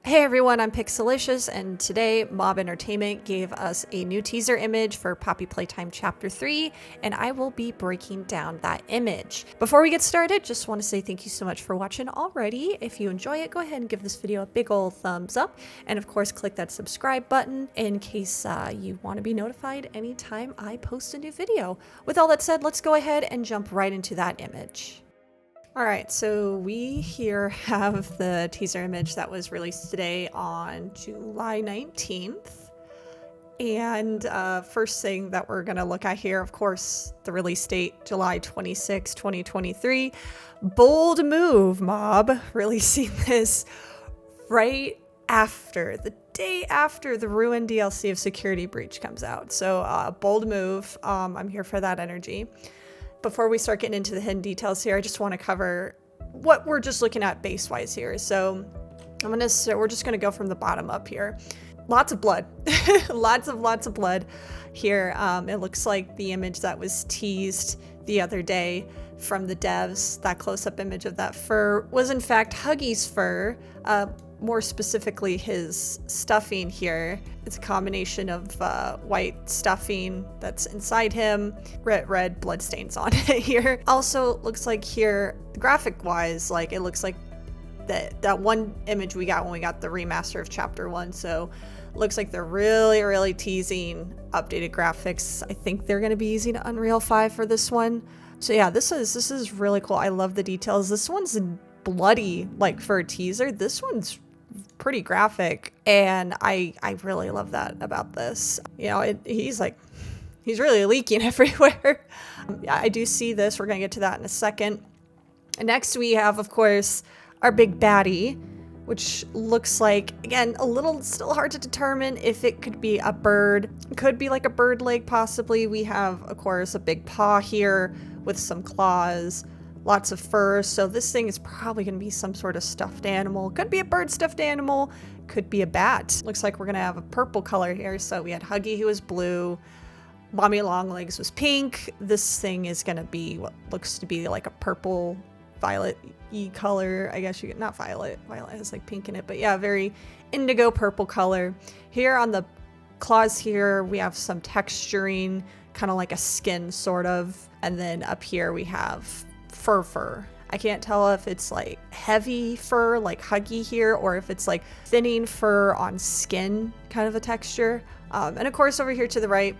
Hey everyone, I'm Pixelicious, and today Mob Entertainment gave us a new teaser image for Poppy Playtime Chapter 3, and I will be breaking down that image. Before we get started, just want to say thank you so much for watching already. If you enjoy it, go ahead and give this video a big ol' thumbs up, and of course click that subscribe button in case you want to be notified anytime I post a new video. With all that said, let's go ahead and jump right into that image. Alright, so we here have the teaser image that was released today on July 19th. And first thing that we're going to look at here, of course, the release date, July 26, 2023. Bold move, Mob, releasing this right after, the day after the Ruin DLC of Security Breach comes out. So bold move, I'm here for that energy. Before we start getting into the hidden details here, I just want to cover what we're just looking at base-wise here. So we're just gonna go from the bottom up here. Lots of blood, lots of blood here. It looks like the image that was teased the other day from the devs, that close-up image of that fur, was in fact Huggy's fur. More specifically, his stuffing here. It's a combination of white stuffing that's inside him, red blood stains on it here. Also, looks like here, graphic-wise, like it looks like that one image we got when we got the remaster of Chapter 1. So, looks like they're really teasing updated graphics. I think they're going to be using Unreal 5 for this one. So yeah, this is really cool. I love the details. This one's bloody, like for a teaser. This one's pretty graphic, and I really love that about this. You know, he's really leaking everywhere. Yeah, I do see this. We're gonna get to that in a second. And next we have, of course, our big baddie, which looks like, again, a little still hard to determine if it could be a bird. It could be like a bird leg, possibly. We have, of course, a big paw here with some claws. Lots of fur, so this thing is probably going to be some sort of stuffed animal. Could be a bird stuffed animal, could be a bat. Looks like we're going to have a purple color here. So we had Huggy, who was blue, Mommy Longlegs was pink. This thing is going to be what looks to be like a purple violet-y color. I guess you get, not violet. Violet has like pink in it, but yeah, very indigo purple color. Here on the claws here, we have some texturing, kind of like a skin sort of. And then up here we have fur. I can't tell if it's like heavy fur like Huggy here, or if it's like thinning fur on skin kind of a texture. And of course over here to the right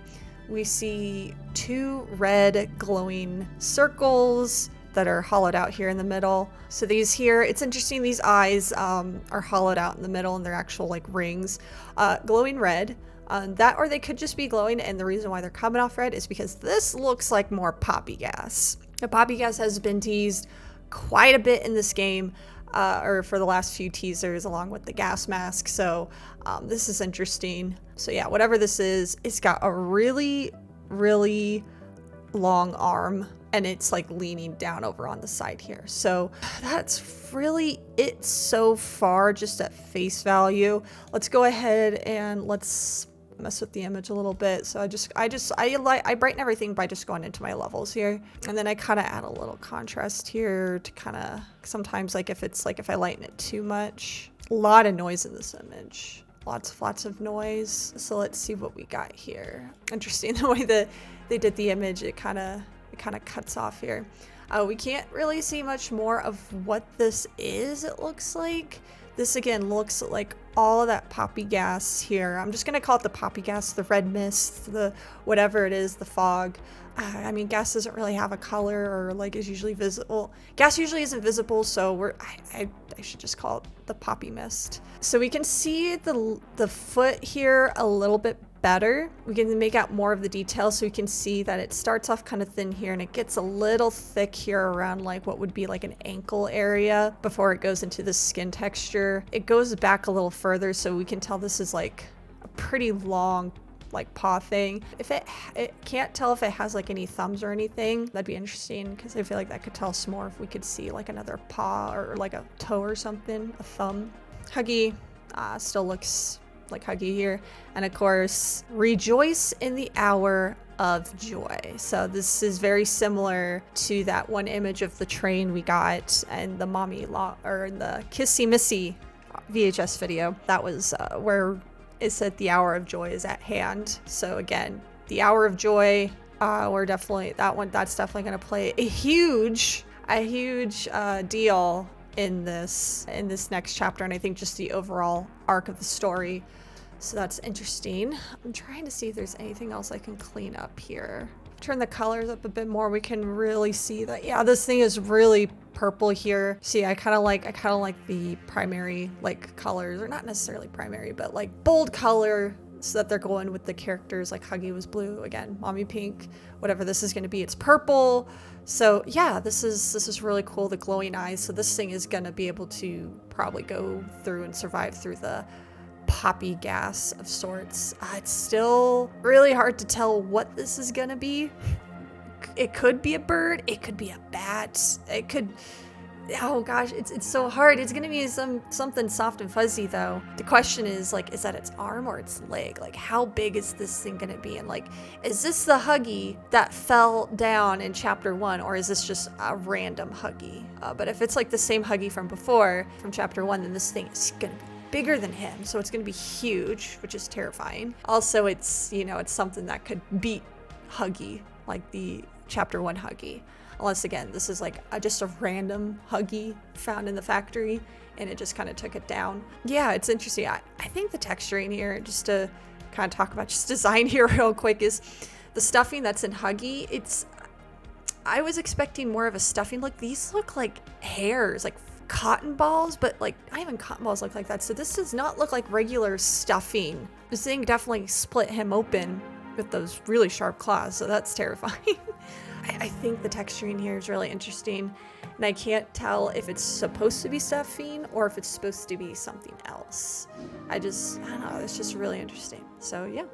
we see two red glowing circles that are hollowed out here in the middle. So these here, it's interesting, these eyes are hollowed out in the middle and they're actual like rings, glowing red. That, or they could just be glowing, and the reason why they're coming off red is because this looks like more poppy gas. The poppy gas has been teased quite a bit in this game, or for the last few teasers, along with the gas mask, so this is interesting. So yeah, whatever this is, it's got a really long arm, and it's like leaning down over on the side here. So that's really it so far, just at face value. Let's go ahead and let's mess with the image a little bit. So I brighten everything by just going into my levels here, and then I kind of add a little contrast here to kind of, sometimes like if I lighten it too much. A lot of noise in this image, lots of noise. So let's see what we got here. Interesting the way that they did the image. It kind of cuts off here. We can't really see much more of what this is. It looks like this, again, looks like all of that poppy gas here. I'm just gonna call it the poppy gas, the red mist, the whatever it is, the fog. I mean, gas doesn't really have a color, or like is usually visible. Gas usually isn't visible, so I should just call it the poppy mist. So we can see the foot here a little bit better. We can make out more of the details, so we can see that it starts off kind of thin here and it gets a little thick here around like what would be like an ankle area before it goes into the skin texture. It goes back a little further, so we can tell this is like a pretty long like paw thing. If it can't tell if it has like any thumbs or anything. That'd be interesting, because I feel like that could tell us more if we could see like another paw or like a toe or something, a thumb. Huggy still looks like Huggy here, and of course rejoice in the hour of joy. So this is very similar to that one image of the train we got and the mommy or the kissy missy VHS video. That was where it said the hour of joy is at hand. So again, the hour of joy, that's definitely going to play a huge deal in this next chapter, and I think just the overall arc of the story. So that's interesting. I'm trying to see if there's anything else I can clean up here. Turn the colors up a bit more. We can really see that, yeah, this thing is really purple here. See, I kind of like the primary like colors, or not necessarily primary, but like bold color, so that they're going with the characters. Like Huggy was blue, again, Mommy pink, whatever this is going to be, it's purple. So yeah, this is really cool, the glowing eyes. So this thing is going to be able to probably go through and survive through the poppy gas of sorts. It's still really hard to tell what this is gonna be. It could be a bird, it could be a bat, it could, oh gosh, it's so hard. It's gonna be something soft and fuzzy though. The question is, like, is that its arm or its leg? Like, how big is this thing gonna be? And like, is this the Huggy that fell down in chapter 1, or is this just a random Huggy? But if it's like the same Huggy from before, from chapter 1, then this thing is gonna be bigger than him, so it's going to be huge, which is terrifying. Also, it's, you know, it's something that could beat Huggy, like the chapter 1 Huggy, unless again this is like just a random Huggy found in the factory and it just kind of took it down. Yeah, it's interesting. I think the texturing here, just to kind of talk about just design here real quick, is the stuffing that's in Huggy. I was expecting more of a stuffing look. These look like hairs, like cotton balls, but like not even cotton balls look like that. So this does not look like regular stuffing. This thing definitely split him open with those really sharp claws, so that's terrifying. I think the texturing here is really interesting, and I can't tell if it's supposed to be stuffing or if it's supposed to be something else. I don't know, it's just really interesting. So yeah.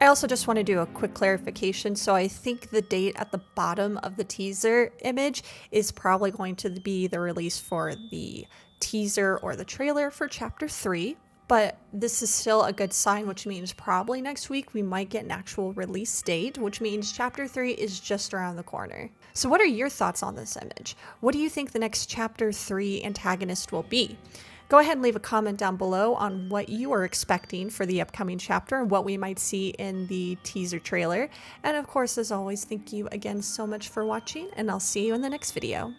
I also just want to do a quick clarification. So I think the date at the bottom of the teaser image is probably going to be the release for the teaser or the trailer for chapter 3. But this is still a good sign, which means probably next week we might get an actual release date, which means chapter 3 is just around the corner. So what are your thoughts on this image? What do you think the next chapter 3 antagonist will be? Go ahead and leave a comment down below on what you are expecting for the upcoming chapter and what we might see in the teaser trailer. And of course, as always, thank you again so much for watching, and I'll see you in the next video.